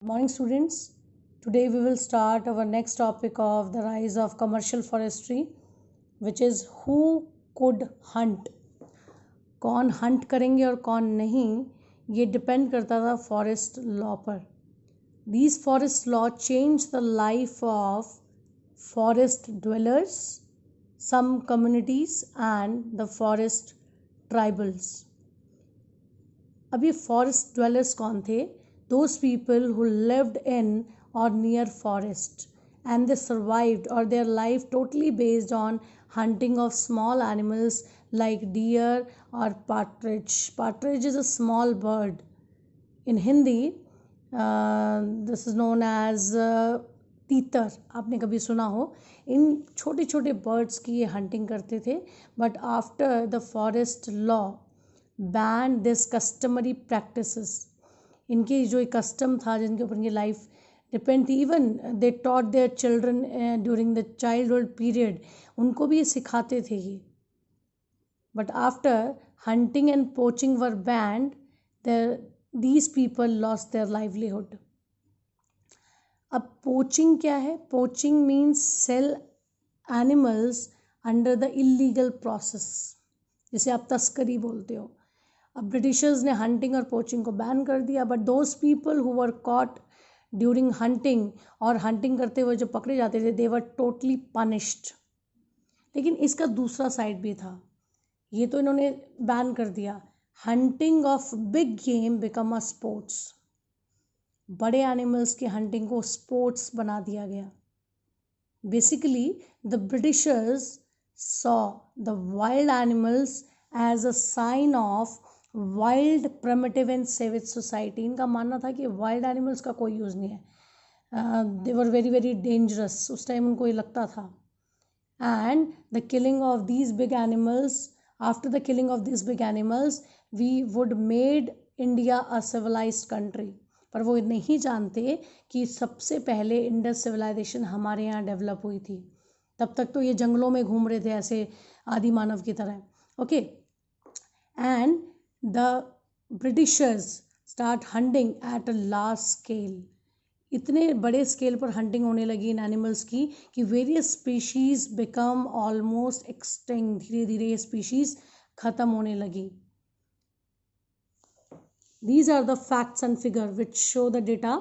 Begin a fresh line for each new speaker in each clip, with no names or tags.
Morning, students. Today we will start our next topic of the rise of commercial forestry, which is who could hunt. कौन Hunt करेंगे और कौन नहीं, ये depend करता था फॉरेस्ट लॉ पर. These forest law changed the life of forest dwellers, some communities and the forest tribals. अब ये फॉरेस्ट ड्वेलर्स कौन थे? Those people who lived in or near forest, and they survived or their life totally based on hunting of small animals like deer or partridge. Partridge is a small bird. In Hindi, this is known as तीतर. आपने कभी सुना हो? इन छोटे छोटे birds की ये hunting करते थे. But after the forest law ban this customary practices, इनकी जो एक कस्टम था जिनके ऊपर इनकी लाइफ डिपेंड थी, even they taught their children during the childhood period, उनको भी ये सिखाते थे ये. But after hunting and poaching were banned, these people lost their livelihood. अब पोचिंग क्या है? Poaching means sell animals under the illegal process, जिसे आप तस्करी बोलते हो. अब ब्रिटिशर्स ने हंटिंग और पोचिंग को बैन कर दिया, but those people who were caught during hunting, और हंटिंग करते हुए जो पकड़े जाते थे, दे वर टोटली पनिश्ड. लेकिन इसका दूसरा साइड भी था. ये तो इन्होंने बैन कर दिया. Hunting of big game become a sports. बड़े एनिमल्स की हंटिंग को स्पोर्ट्स बना दिया गया. Basically the Britishers saw the wild animals as a sign of wild primitive and savage society. इनका मानना था कि वाइल्ड एनिमल्स का कोई यूज़ नहीं है. They were very very dangerous, उस टाइम उनको ये लगता था. And the killing of these big animals, after the killing of these big animals we would made India a civilised country. पर वो नहीं जानते कि सबसे पहले इंडस सिविलाइजेशन हमारे यहाँ डेवलप हुई थी. तब तक तो ये जंगलों में घूम रहे थे ऐसे आदि मानव की तरह. Okay, and the Britishers start hunting at a large scale. इतने बड़े स्केल पर हंटिंग होने लगी इन एनिमल्स की कि various species become almost extinct. धीरे धीरे ये स्पीशीज खत्म होने लगी. These are the facts and figures which show the data.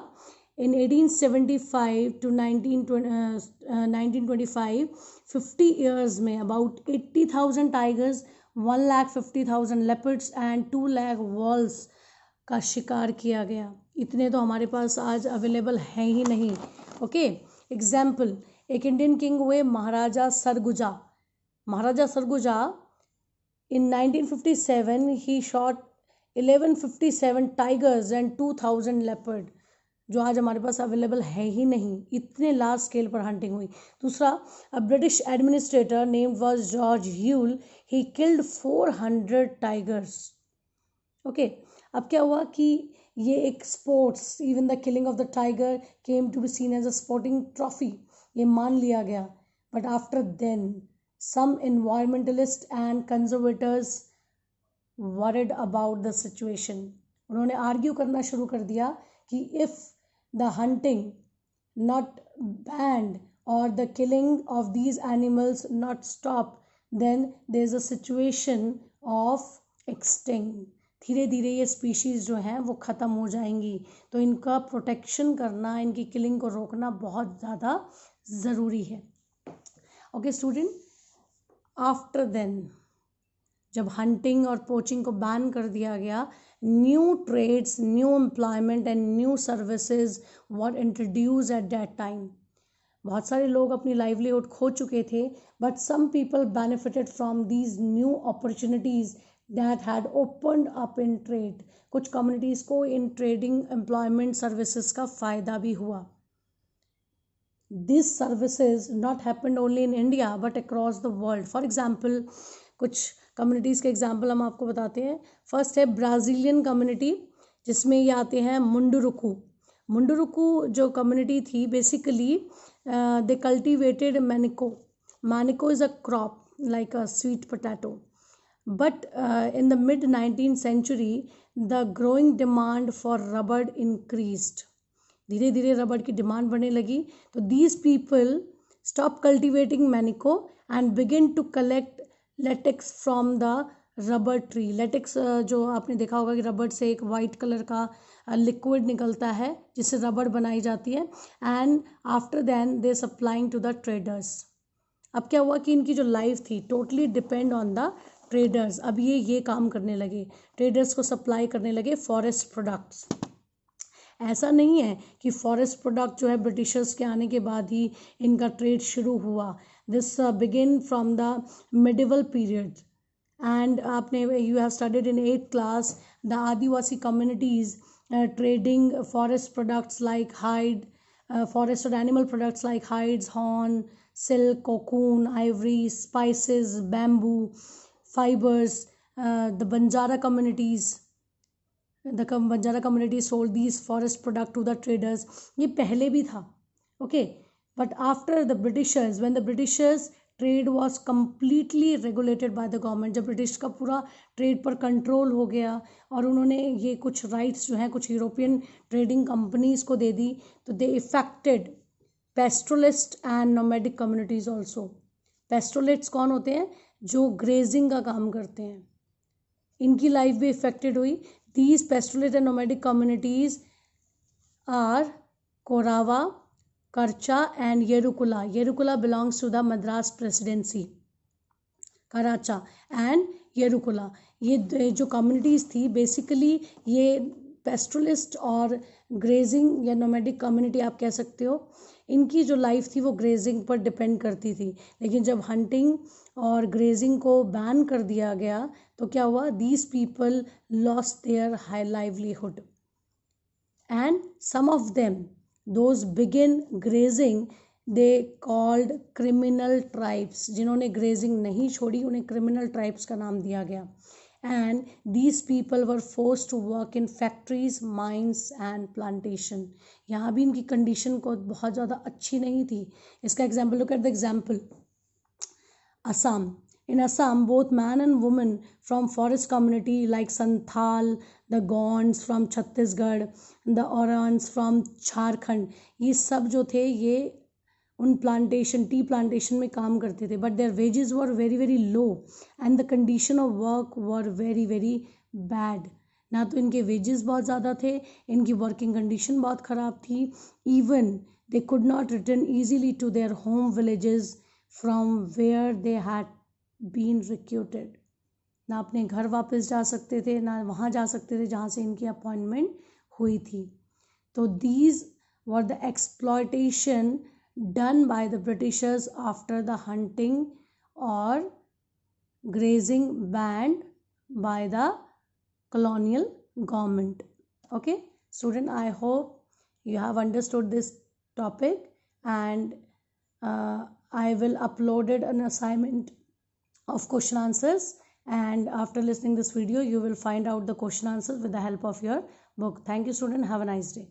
In 1875 to 1925, 50 years में about 80,000 tigers, 1,50,000 leopards and 2 lakh wolves का शिकार किया गया. इतने तो हमारे पास आज अवेलेबल हैं ही नहीं. ओके, एग्जाम्पल, एक इंडियन किंग हुए Maharaja Surguja. Maharaja Surguja in 1957 he shot 1157 tigers and 2000 leopard, जो आज हमारे पास अवेलेबल है ही नहीं. इतने लार्ज स्केल पर हंटिंग हुई. दूसरा, a British administrator named was George Yule, he killed 400 tigers. Okay, अब क्या हुआ कि ये एक sports, even the killing of the tiger came to be seen as a sporting trophy, ये मान लिया गया. But after then some environmentalists and conservators worried about the situation. उन्होंने आर्ग्यू करना शुरू कर दिया कि if the hunting not banned or the killing of these animals not stopped, then there is a situation of extinct. धीरे धीरे ये species जो हैं वो ख़त्म हो जाएंगी. तो इनका प्रोटेक्शन करना, इनकी किलिंग को रोकना बहुत ज़्यादा ज़रूरी है. ओके स्टूडेंट, आफ्टर देन जब हंटिंग और पोचिंग को बैन कर दिया गया, new trades, new employment and new services were introduce at that time. बहुत सारे लोग अपनी लाइवलीहुड खो चुके थे, but some people benefited from these new opportunities that had opened up in trade. कुछ कम्युनिटीज़ को इन ट्रेडिंग एम्प्लॉयमेंट सर्विसेज का फ़ायदा भी हुआ. These services not happened only in India but across the world. For example, कुछ communities के example हम आपको बताते हैं. फर्स्ट है ब्राज़ीलियन कम्युनिटी, जिसमें ये आते हैं मुंडुरुकू. मुंडुरुकू जो कम्युनिटी थी, basically they cultivated manioc. Manioc is a crop like a sweet potato. But in the mid 19th century, the growing demand for rubber increased. धीरे धीरे रबड़ की डिमांड बढ़ने लगी, तो these people stop cultivating manioc and begin to collect latex from the rubber tree. Latex जो आपने देखा होगा कि रबड़ से एक वाइट कलर का लिक्विड निकलता है जिससे रबड़ बनाई जाती है, and after then they supplying to the traders. अब क्या हुआ कि इनकी जो लाइफ थी totally depend on the traders. अब ये काम करने लगे, ट्रेडर्स को सप्लाई करने लगे फॉरेस्ट प्रोडक्ट्स। ऐसा नहीं है कि फॉरेस्ट प्रोडक्ट जो है ब्रिटिशर्स के आने के बाद ही इनका ट्रेड शुरू हुआ। This begin from the medieval period, and आपने you have studied in 8th class the Adivasi communities trading forest products like hide, forest or animal products like hides, horn, silk, cocoon, ivory, spices, bamboo, fibers. The Banjara communities sold these forest product to the traders. ये पहले भी था, okay, but after the Britishers, when the Britishers trade was completely regulated by the government, जब British का पूरा trade पर control हो गया और उन्होंने ये कुछ राइट्स जो हैं कुछ यूरोपियन ट्रेडिंग कंपनीज को दे दी, तो they affected pastoralist and nomadic communities also. Pastoralists कौन होते हैं? जो ग्रेजिंग का काम करते हैं, इनकी लाइफ भी इफेक्टेड हुई। These pastoralist and nomadic communities are Korava, Karcha and Yerukula. Yerukula belongs to the Madras Presidency. Karacha and Yerukula, ये जो कम्युनिटीज़ थी बेसिकली ये पेस्ट्रोलिस्ट और ग्रेजिंग या नोमैडिक कम्युनिटी आप कह सकते हो, इनकी जो लाइफ थी वो ग्रेजिंग पर डिपेंड करती थी। लेकिन जब हंटिंग और ग्रेजिंग को बैन कर दिया गया तो क्या हुआ? These people lost their high livelihood and some of them those begin grazing they called criminal tribes। जिन्होंने grazing नहीं छोड़ी उन्हें criminal tribes का नाम दिया गया, and these people were forced to work in factories, mines and plantation। यहाँ भी इनकी condition को बहुत ज़्यादा अच्छी नहीं थी। इसका example, look at the example, Assam। In Assam, both man and woman from forest community like Santhal, the Gonds from Chhattisgarh, the Orans from Jharkhand, ये सब जो थे ये उन प्लांटेशन टी प्लांटेशन में काम करते थे, but their wages were very very low and the condition of work were very very bad. ना तो इनके वेजेस बहुत ज़्यादा थे, इनकी वर्किंग कंडीशन बहुत ख़राब थी। Even they could not return easily to their home villages from where they had been recruited. ना अपने घर वापस जा सकते थे, ना वहाँ जा सकते थे जहाँ से इनकी अपॉइंटमेंट हुई थी। तो these were the exploitation done by the Britishers after the hunting और grazing banned by the colonial government. Okay student, I hope you have understood this topic, and I will upload an assignment of question answers, and after listening this video you will find out the question answers with the help of your book. Thank you student, have a nice day.